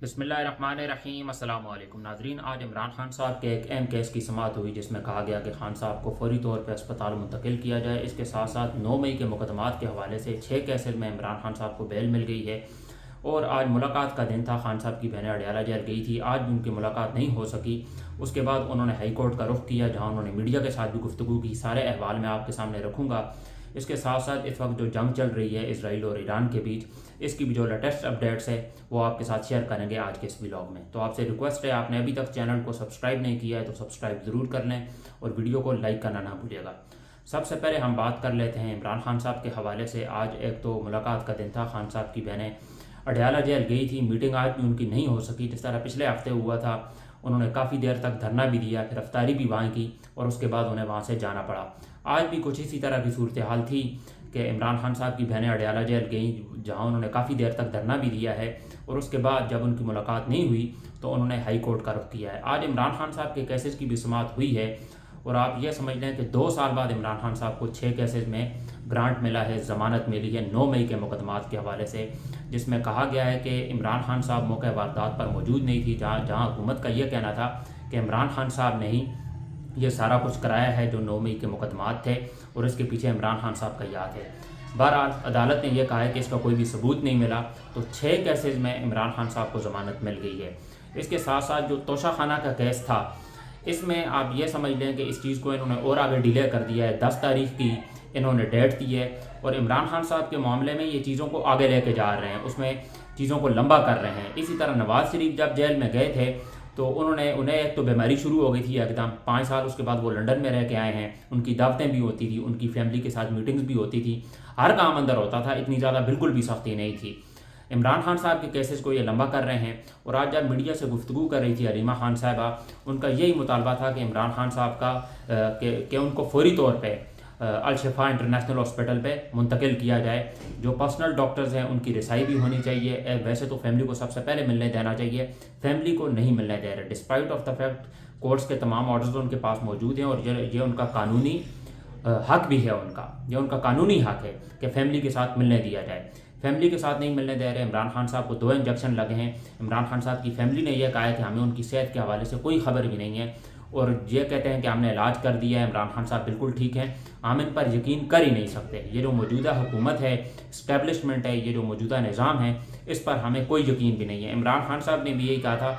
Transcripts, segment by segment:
بسم اللہ الرحمن الرحیم۔ السلام علیکم ناظرین، آج عمران خان صاحب کے ایک اہم کیس کی سماعت ہوئی جس میں کہا گیا کہ خان صاحب کو فوری طور پر اسپتال منتقل کیا جائے۔ اس کے ساتھ ساتھ 9 مئی کے مقدمات کے حوالے سے 6 کیسز میں عمران خان صاحب کو بیل مل گئی ہے، اور آج ملاقات کا دن تھا۔ خان صاحب کی بہنیں اڈیالہ جیل گئی تھی، آج بھی ان کی ملاقات نہیں ہو سکی۔ اس کے بعد انہوں نے ہائی کورٹ کا رخ کیا جہاں انہوں نے میڈیا کے ساتھ بھی گفتگو کی۔ سارے احوال میں آپ کے سامنے رکھوں گا۔ اس کے ساتھ ساتھ اس وقت جو جنگ چل رہی ہے اسرائیل اور ایران کے بیچ، اس کی بھی جو لیٹسٹ اپڈیٹس ہے وہ آپ کے ساتھ شیئر کریں گے آج کے اس ولاگ میں۔ تو آپ سے ریکویسٹ ہے، آپ نے ابھی تک چینل کو سبسکرائب نہیں کیا ہے تو سبسکرائب ضرور کر لیں اور ویڈیو کو لائک کرنا نہ بھولیے گا۔ سب سے پہلے ہم بات کر لیتے ہیں عمران خان صاحب کے حوالے سے۔ آج ایک تو ملاقات کا دن تھا، خان صاحب کی بہنیں اڈیالہ جیل گئی تھی، میٹنگ آج بھی ان کی نہیں ہو سکی جس طرح پچھلے ہفتے ہوا تھا۔ انہوں نے کافی دیر تک دھرنا بھی دیا، پھر افطاری بھی وہاں کی، اور اس کے بعد انہیں وہاں سے جانا پڑا۔ آج بھی کچھ اسی طرح کی صورتحال تھی کہ عمران خان صاحب کی بہنیں اڈیالہ جیل گئیں جہاں انہوں نے کافی دیر تک دھرنا بھی دیا ہے، اور اس کے بعد جب ان کی ملاقات نہیں ہوئی تو انہوں نے ہائی کورٹ کا رخ کیا ہے۔ آج عمران خان صاحب کے کیسز کی بھی سماعت ہوئی ہے، اور آپ یہ سمجھ لیں کہ 2 سال بعد عمران خان صاحب کو 6 کیسز میں گرانٹ ملا ہے، ضمانت ملی ہے 9 مئی کے مقدمات کے حوالے سے، جس میں کہا گیا ہے کہ عمران خان صاحب موقع واردات پر موجود نہیں تھی، جہاں حکومت کا یہ کہنا تھا کہ عمران خان صاحب نے ہی یہ سارا کچھ کرایا ہے جو 9 مئی کے مقدمات تھے، اور اس کے پیچھے عمران خان صاحب کا ہاتھ ہے۔ بہرحال عدالت نے یہ کہا ہے کہ اس کا کوئی بھی ثبوت نہیں ملا، تو 6 کیسز میں عمران خان صاحب کو ضمانت مل گئی ہے۔ اس کے ساتھ ساتھ جو توشہ خانہ کا کیس تھا، اس میں آپ یہ سمجھ لیں کہ اس چیز کو انہوں نے اور آگے ڈیلے کر دیا ہے، 10 تاریخ کی انہوں نے ڈیٹ دی ہے، اور عمران خان صاحب کے معاملے میں یہ چیزوں کو آگے لے کے جا رہے ہیں، اس میں چیزوں کو لمبا کر رہے ہیں۔ اسی طرح نواز شریف جب جیل میں گئے تھے تو انہیں ایک تو بیماری شروع ہو گئی تھی ایک دم، 5 سال اس کے بعد وہ لنڈن میں رہ کے آئے ہیں، ان کی دعوتیں بھی ہوتی تھی، ان کی فیملی کے ساتھ میٹنگز بھی ہوتی تھی، ہر کام اندر ہوتا تھا، اتنی زیادہ بالکل بھی سختی نہیں تھی۔ عمران خان صاحب کے کیسز کو یہ لمبا کر رہے ہیں، اور آج جب میڈیا سے گفتگو کر رہی تھی علیمہ خان صاحبہ، ان کا یہی مطالبہ تھا کہ عمران خان صاحب کا کہ ان کو فوری طور پہ الشفا انٹرنیشنل ہاسپٹل پہ منتقل کیا جائے۔ جو پرسنل ڈاکٹرز ہیں ان کی رسائی بھی ہونی چاہیے، ویسے تو فیملی کو سب سے پہلے ملنے دینا چاہیے، فیملی کو نہیں ملنے دے رہے despite of the fact courts کے تمام آرڈرز ان کے پاس موجود ہیں، اور یہ ان کا قانونی حق بھی ہے، یہ ان کا قانونی حق ہے کہ فیملی کے ساتھ ملنے دیا جائے۔ فیملی کے ساتھ نہیں ملنے دے رہے۔ عمران خان صاحب کو 2 انجیکشن لگے ہیں۔ عمران خان صاحب کی فیملی نے یہ کہا ہے کہ ہمیں ان کی صحت کے حوالے سے کوئی خبر بھی نہیں ہے، اور یہ کہتے ہیں کہ ہم نے علاج کر دیا ہے، عمران خان صاحب بالکل ٹھیک ہیں، ہم ان پر یقین کر ہی نہیں سکتے۔ یہ جو موجودہ حکومت ہے، اسٹیبلشمنٹ ہے، یہ جو موجودہ نظام ہے، اس پر ہمیں کوئی یقین بھی نہیں ہے۔ عمران خان صاحب نے بھی یہی کہا تھا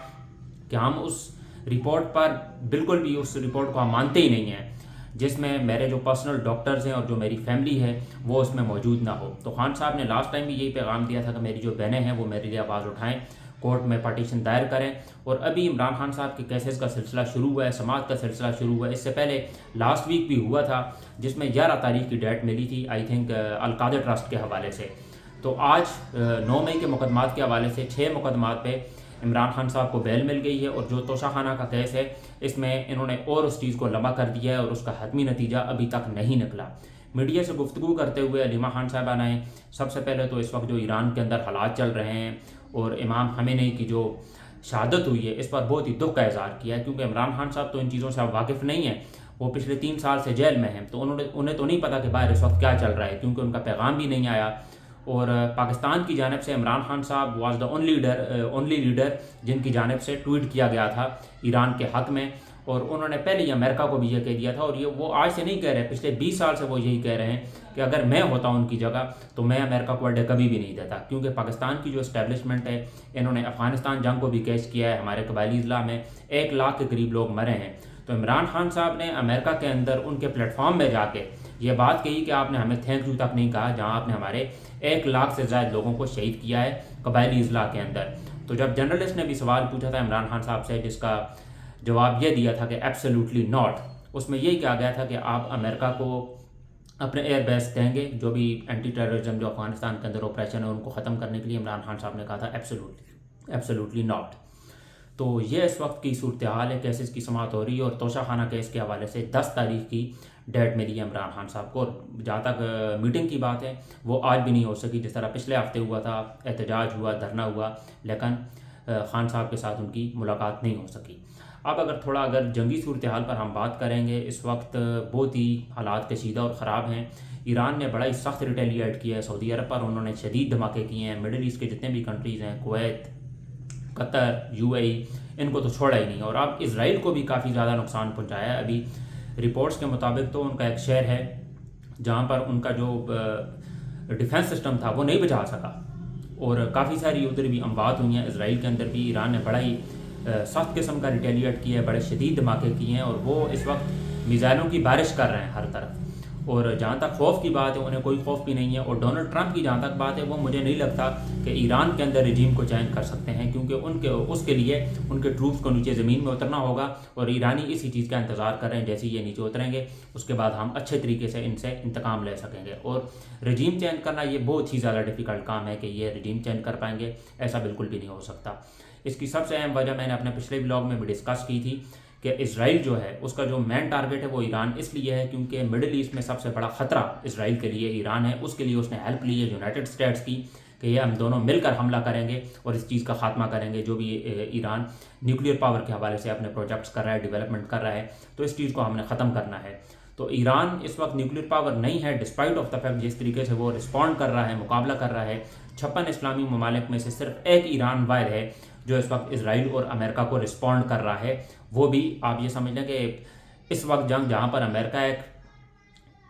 کہ ہم اس رپورٹ پر بالکل بھی، اس رپورٹ کو ہم مانتے ہی نہیں ہیں جس میں میرے جو پرسنل ڈاکٹرز ہیں اور جو میری فیملی ہے وہ اس میں موجود نہ ہو۔ تو خان صاحب نے لاسٹ ٹائم بھی یہی پیغام دیا تھا کہ میری جو بہنیں ہیں وہ میرے لیے آواز اٹھائیں، کورٹ میں پٹیشن دائر کریں، اور ابھی عمران خان صاحب کے کیسز کا سلسلہ شروع ہوا ہے، سماعت کا سلسلہ شروع ہوا ہے۔ اس سے پہلے لاسٹ ویک بھی ہوا تھا جس میں 11 تاریخ کی ڈیٹ ملی تھی، آئی تھنک القادر ٹرسٹ کے حوالے سے۔ تو آج 9 مئی کے مقدمات کے حوالے سے 6 مقدمات پہ عمران خان صاحب کو بیل مل گئی ہے، اور جو توشہ خانہ کا کیس ہے اس میں انہوں نے اور اس چیز کو لمبا کر دیا ہے، اور اس کا حتمی نتیجہ ابھی تک نہیں نکلا۔ میڈیا سے گفتگو کرتے ہوئے علیمہ خان صاحبہ نے سب سے پہلے تو اس وقت جو ایران کے اندر حالات چل رہے ہیں اور امام خمینی کی جو شہادت ہوئی ہے اس پر بہت ہی دکھ کا اظہار کیا ہے، کیونکہ عمران خان صاحب تو ان چیزوں سے واقف نہیں ہیں، وہ پچھلے 3 سال سے جیل میں ہیں، تو انہیں تو نہیں پتا کہ باہر اس وقت کیا چل رہا ہے، کیونکہ ان کا پیغام بھی نہیں آیا۔ اور پاکستان کی جانب سے عمران خان صاحب واز دا اونلی لیڈر جن کی جانب سے ٹویٹ کیا گیا تھا ایران کے حق میں، اور انہوں نے پہلے ہی امریکہ کو بھی یہ کہہ دیا تھا، اور یہ وہ آج سے نہیں کہہ رہے، پچھلے 20 سال سے وہ یہی کہہ رہے ہیں کہ اگر میں ہوتا ان کی جگہ تو میں امریکہ کو اڈے کبھی بھی نہیں دیتا، کیونکہ پاکستان کی جو اسٹیبلشمنٹ ہے انہوں نے افغانستان جنگ کو بھی کیش کیا ہے، ہمارے قبائلی اضلاع میں 1 لاکھ کے قریب لوگ مرے ہیں۔ تو عمران خان صاحب نے امریکہ کے اندر ان کے پلیٹ فارم میں جا کے یہ بات کہی کہ آپ نے ہمیں تھینک یو تک نہیں کہا، جہاں آپ نے ہمارے 1 لاکھ سے زائد لوگوں کو شہید کیا ہے قبائلی اضلاع کے اندر۔ تو جب جرنلسٹ نے بھی سوال پوچھا تھا عمران خان صاحب سے، جس کا جواب یہ دیا تھا کہ ایبسلیوٹلی ناٹ، اس میں یہی کہا گیا تھا کہ آپ امریکہ کو اپنے ایئر بیس دیں گے، جو بھی اینٹی ٹیررزم جو افغانستان کے اندر آپریشن ہے ان کو ختم کرنے کے لیے عمران خان صاحب نے کہا تھا ایبسلیوٹلی ناٹ۔ تو یہ اس وقت کی صورتحال ہے، کیسز کی سماعت ہو رہی ہے، اور توشہ خانہ کیس کے حوالے سے 10 تاریخ کی ڈیٹ ملی ہے عمران خان صاحب کو، اور جہاں تک میٹنگ کی بات ہے وہ آج بھی نہیں ہو سکی، جس طرح پچھلے ہفتے ہوا تھا، احتجاج ہوا، دھرنا ہوا، لیکن خان صاحب کے ساتھ ان کی ملاقات نہیں ہو سکی۔ اب اگر جنگی صورتحال پر ہم بات کریں گے، اس وقت بہت ہی حالات کشیدہ اور خراب ہیں۔ ایران نے بڑا ہی سخت ریٹیلیٹ کیا ہے سعودی عرب پر، انہوں نے شدید دھماکے کیے ہیں، مڈل ایسٹ کے جتنے بھی کنٹریز ہیں، کویت، قطر، UAE، ان کو تو چھوڑا ہی نہیں، اور اب اسرائیل کو بھی کافی زیادہ نقصان پہنچایا ہے۔ ابھی رپورٹس کے مطابق تو ان کا ایک شہر ہے جہاں پر ان کا جو ڈیفنس سسٹم تھا وہ نہیں بچا سکا، اور کافی ساری ادھر بھی اموات ہوئی ہیں۔ اسرائیل کے اندر بھی ایران نے بڑا ہی سخت قسم کا ریٹیلیٹ کیا ہے، بڑے شدید دھماکے کیے ہیں، اور وہ اس وقت میزائلوں کی بارش کر رہے ہیں ہر طرف۔ اور جہاں تک خوف کی بات ہے، انہیں کوئی خوف بھی نہیں ہے۔ اور ڈونلڈ ٹرمپ کی جہاں تک بات ہے، وہ مجھے نہیں لگتا کہ ایران کے اندر رجیم کو چینج کر سکتے ہیں، کیونکہ اس کے لیے ان کے ٹروپس کو نیچے زمین میں اترنا ہوگا، اور ایرانی اسی چیز کا انتظار کر رہے ہیں، جیسے یہ نیچے اتریں گے اس کے بعد ہم اچھے طریقے سے ان سے انتقام لے سکیں گے۔ اور رجیم چینج کرنا یہ بہت ہی زیادہ ڈیفیکلٹ کام ہے کہ یہ رجیم چینج کر پائیں گے، ایسا بالکل بھی نہیں ہو سکتا۔ اس کی سب سے اہم وجہ میں نے اپنے پچھلے بلاگ میں بھی ڈسکس کی تھی کہ اسرائیل جو ہے اس کا جو مین ٹارگٹ ہے وہ ایران اس لیے ہے کیونکہ مڈل ایسٹ میں سب سے بڑا خطرہ اسرائیل کے لیے ایران ہے۔ اس کے لیے اس نے ہیلپ لی ہے یونائٹڈ اسٹیٹس کی کہ یہ ہم دونوں مل کر حملہ کریں گے اور اس چیز کا خاتمہ کریں گے، جو بھی ایران نیوکلیئر پاور کے حوالے سے اپنے پروجیکٹس کر رہا ہے، ڈیولپمنٹ کر رہا ہے، تو اس چیز کو ہم نے ختم کرنا ہے۔ تو ایران اس وقت نیوکلیئر پاور نہیں ہے، ڈسپائٹ آف دا فیکٹ جس طریقے سے وہ رسپونڈ کر رہا ہے، مقابلہ کر رہا ہے۔ 56 اسلامی ممالک میں سے صرف ایک ایران واحد ہے جو اس وقت اسرائیل اور امریکہ کو رسپونڈ کر رہا ہے۔ وہ بھی آپ یہ سمجھ لیں کہ اس وقت جنگ جہاں پر امریکہ ایک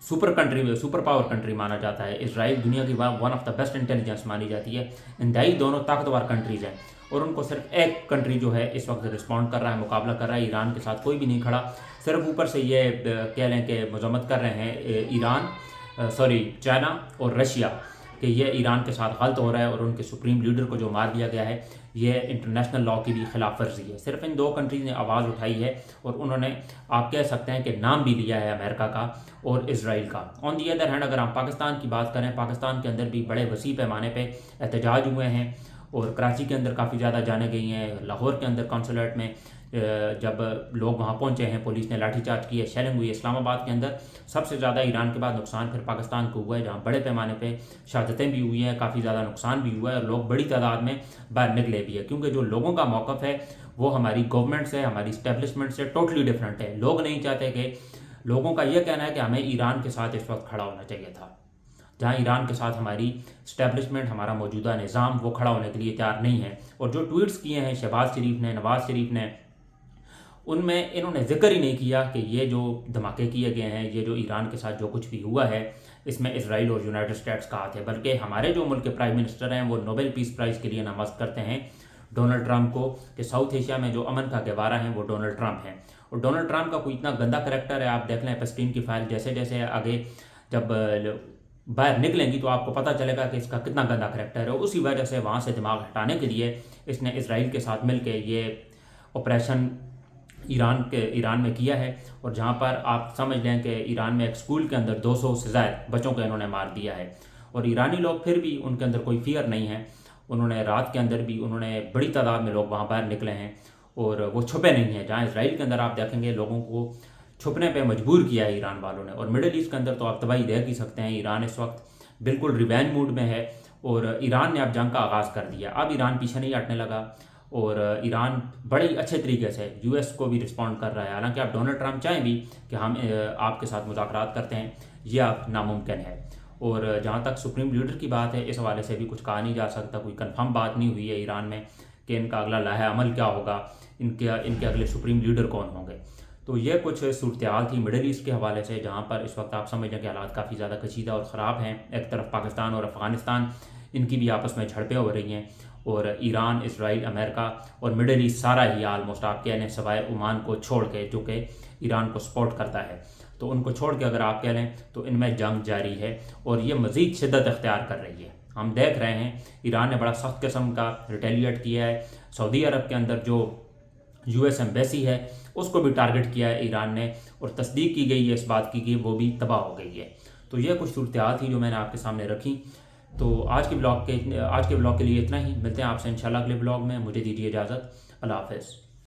سپر پاور کنٹری مانا جاتا ہے، اسرائیل دنیا کی one of the best intelligence مانی جاتی ہے، انتہائی دونوں طاقتور کنٹریز ہیں، اور ان کو صرف ایک کنٹری جو ہے اس وقت رسپونڈ کر رہا ہے، مقابلہ کر رہا ہے۔ ایران کے ساتھ کوئی بھی نہیں کھڑا، صرف اوپر سے یہ کہہ لیں کہ مذمت کر رہے ہیں چائنا اور رشیا کہ یہ ایران کے ساتھ غلط ہو رہا ہے، اور ان کے سپریم لیڈر کو جو مار دیا گیا ہے یہ انٹرنیشنل لاء کی بھی خلاف ورزی ہے۔ صرف ان دو کنٹریز نے آواز اٹھائی ہے، اور انہوں نے آپ کہہ سکتے ہیں کہ نام بھی لیا ہے امریکہ کا اور اسرائیل کا۔ آن دی ادر ہینڈ اگر ہم پاکستان کی بات کریں، پاکستان کے اندر بھی بڑے وسیع پیمانے پہ احتجاج ہوئے ہیں، اور کراچی کے اندر کافی زیادہ جانے گئی ہیں، لاہور کے اندر کونسولیٹ میں جب لوگ وہاں پہنچے ہیں پولیس نے لاٹھی چارج کی ہے، شیلنگ ہوئی ہے۔ اسلام آباد کے اندر سب سے زیادہ ایران کے بعد نقصان پھر پاکستان کو ہوا ہے، جہاں بڑے پیمانے پہ شہادتیں بھی ہوئی ہیں، کافی زیادہ نقصان بھی ہوا ہے، اور لوگ بڑی تعداد میں باہر نکلے بھی ہے، کیونکہ جو لوگوں کا موقف ہے وہ ہماری گورنمنٹ سے، ہماری اسٹیبلشمنٹ سے ٹوٹلی ڈفرینٹ ہے۔ لوگ نہیں چاہتے کہ، لوگوں کا یہ کہنا ہے کہ ہمیں ایران کے ساتھ اس وقت کھڑا ہونا چاہیے تھا، جہاں ایران کے ساتھ ہماری اسٹیبلشمنٹ، ہمارا موجودہ نظام وہ کھڑا ہونے کے لیے تیار نہیں ہے۔ اور جو ٹویٹس کیے ہیں شہباز شریف نے، نواز شریف نے، ان میں انہوں نے ذکر ہی نہیں کیا کہ یہ جو دھماکے کیے گئے ہیں، یہ جو ایران کے ساتھ جو کچھ بھی ہوا ہے، اس میں اسرائیل اور یونائٹڈ اسٹیٹس کا ہاتھ ہے، بلکہ ہمارے جو ملک کے پرائم منسٹر ہیں وہ نوبل پیس پرائز کے لیے نامزد کرتے ہیں ڈونلڈ ٹرمپ کو، کہ ساؤتھ ایشیا میں جو امن کا گہوارہ ہیں وہ ڈونلڈ ٹرمپ ہیں۔ اور ڈونلڈ ٹرمپ کا کوئی اتنا گندا کریکٹر ہے، آپ دیکھ لیں ایپسٹین کی فائل جیسے جیسے آگے جب باہر نکلیں گی تو آپ کو پتہ چلے گا کہ اس کا کتنا گندا کریکٹر ہے۔ اسی وجہ سے وہاں سے دماغ ہٹانے کے لیے اس نے اسرائیل کے ساتھ مل کے یہ آپریشن ایران میں کیا ہے، اور جہاں پر آپ سمجھ لیں کہ ایران میں ایک اسکول کے اندر 200 سے زائد بچوں کو انہوں نے مار دیا ہے، اور ایرانی لوگ پھر بھی ان کے اندر کوئی فیئر نہیں ہے۔ انہوں نے رات کے اندر بھی انہوں نے بڑی تعداد میں لوگ وہاں باہر نکلے ہیں، اور وہ چھپے نہیں ہیں، جہاں اسرائیل کے اندر آپ دیکھیں گے لوگوں کو چھپنے پہ مجبور کیا ہے ایران والوں نے۔ اور مڈل ایسٹ کے اندر تو آپ تباہی دیکھ ہی سکتے ہیں، ایران اس وقت بالکل ریوینج موڈ میں ہے، اور ایران نے اب جنگ کا آغاز کر دیا۔ اب ایران پیچھے نہیں ہٹنے لگا، اور ایران بڑے اچھے طریقے سے یو ایس کو بھی رسپونڈ کر رہا ہے۔ حالانکہ اب ڈونلڈ ٹرمپ چاہیں بھی کہ ہم آپ کے ساتھ مذاکرات کرتے ہیں، یہ اب ناممکن ہے۔ اور جہاں تک سپریم لیڈر کی بات ہے، اس حوالے سے بھی کچھ کہا نہیں جا سکتا، کوئی کنفرم بات نہیں ہوئی ہے ایران میں کہ ان کا اگلا لائحہ عمل کیا ہوگا، ان کے اگلے سپریم لیڈر کون ہوں گے۔ تو یہ کچھ صورتحال تھی مڈل ایسٹ کے حوالے سے، جہاں پر اس وقت آپ سمجھ لیں کہ حالات کافی زیادہ کشیدہ اور خراب ہیں۔ ایک طرف پاکستان اور افغانستان، ان کی بھی آپس میں جھڑپیں ہو رہی ہیں، اور ایران، اسرائیل، امریکہ اور مڈل ایسٹ سارا ہی آلموسٹ آپ کہہ لیں سوائے عمان کو چھوڑ کے، جو کہ ایران کو سپورٹ کرتا ہے، تو ان کو چھوڑ کے اگر آپ کہہ لیں تو ان میں جنگ جاری ہے، اور یہ مزید شدت اختیار کر رہی ہے۔ ہم دیکھ رہے ہیں ایران نے بڑا سخت قسم کا ریٹیلیٹ کیا ہے، سعودی عرب کے اندر جو یو ایس ایمبیسی ہے اس کو بھی ٹارگٹ کیا ہے ایران نے، اور تصدیق کی گئی ہے اس بات کی کہ وہ بھی تباہ ہو گئی ہے۔ تو یہ کچھ صورتحال تھی جو میں نے آپ کے سامنے رکھی۔ تو آج کے بلاگ کے لیے اتنا ہی، ملتے ہیں آپ سے انشاءاللہ اگلے بلاگ میں۔ مجھے دیجیے اجازت، اللہ حافظ۔